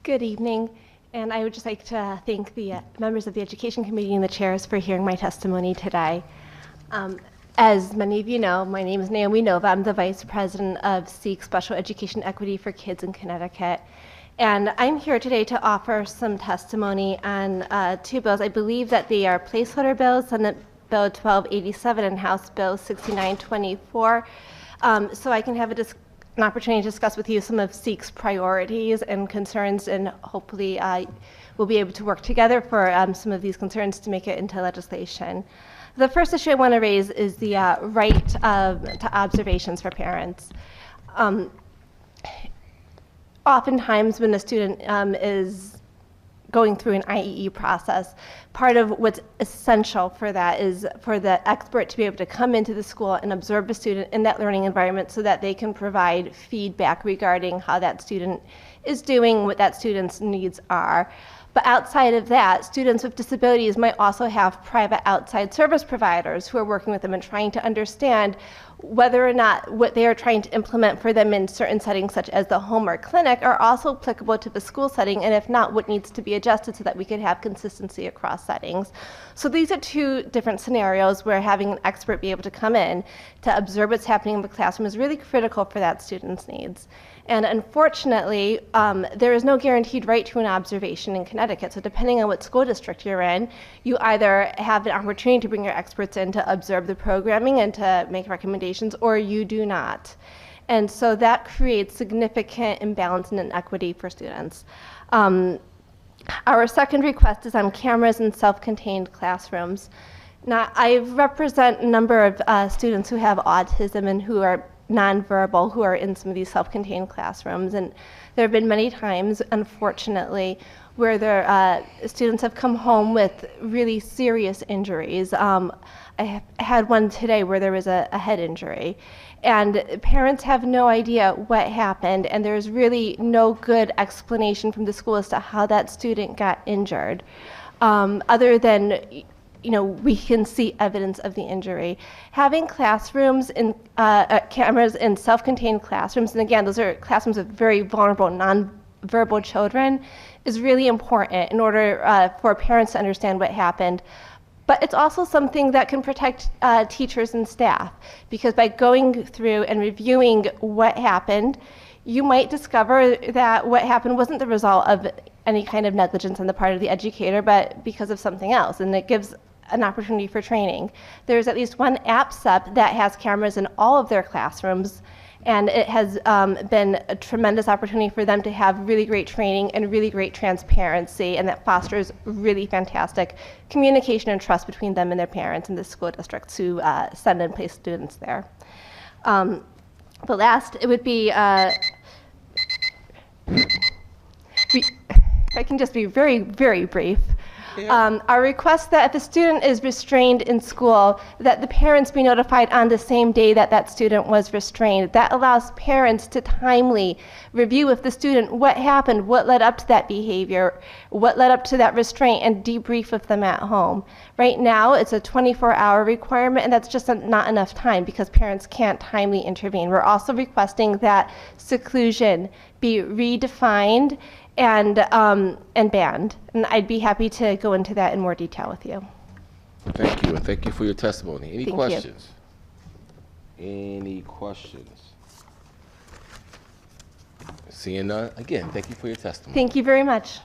Good evening, and I would just like to thank the members of the Education Committee and the chairs for hearing my testimony today. As many of you know, my name is Naomi Nova. I'm the Vice President of SEEK Special Education Equity for Kids in Connecticut. And I'm here today to offer some testimony on two bills. I believe that they are placeholder bills, Senate Bill 1287 and House Bill 6924. So I can have an opportunity to discuss with you some of SEEK's priorities and concerns, and hopefully we'll be able to work together for some of these concerns to make it into legislation. The first issue I want to raise is the right to observations for parents. Oftentimes when a student is going through an IEE process, part of what's essential for that is for the expert to be able to come into the school and observe a student in that learning environment so that they can provide feedback regarding how that student is doing, what that student's needs are. But outside of that, students with disabilities might also have private outside service providers who are working with them and trying to understand whether or not what they are trying to implement for them in certain settings, such as the home or clinic, are also applicable to the school setting, and if not, what needs to be adjusted so that we could have consistency across settings. So these are two different scenarios where having an expert be able to come in to observe what's happening in the classroom is really critical for that student's needs. And unfortunately, there is no guaranteed right to an observation in Connecticut. So depending on what school district you're in, you either have an opportunity to bring your experts in to observe the programming and to make recommendations, or you do not. And so that creates significant imbalance and inequity for students. Our second request is on cameras in self-contained classrooms. Now, I represent a number of students who have autism and who are nonverbal, who are in some of these self-contained classrooms, and there have been many times, unfortunately, where their students have come home with really serious injuries. I had one today where there was a head injury, and parents have no idea what happened, and there's really no good explanation from the school as to how that student got injured, other than we can see evidence of the injury. Having classrooms and cameras in self-contained classrooms, and again, those are classrooms of very vulnerable, non-verbal children, is really important in order for parents to understand what happened. But it's also something that can protect teachers and staff, because by going through and reviewing what happened, you might discover that what happened wasn't the result of any kind of negligence on the part of the educator, but because of something else, and it gives an opportunity for training. There's at least one APSEP that has cameras in all of their classrooms, and it has been a tremendous opportunity for them to have really great training and really great transparency, and that fosters really fantastic communication and trust between them and their parents and the school districts who send and place students there. The last, it would be, if I can just be very, very brief. Our request that if a student is restrained in school, that the parents be notified on the same day that that student was restrained. That allows parents to timely review with the student what happened, what led up to that behavior, what led up to that restraint, and debrief with them at home. Right now, it's a 24-hour requirement, and that's just not enough time because parents can't timely intervene. We're also requesting that seclusion be redefined and banned. And I'd be happy to go into that in more detail with you. Thank you, and thank you for your testimony. Any Thank questions? Any questions? Seeing none, again, thank you for your testimony. Thank you very much.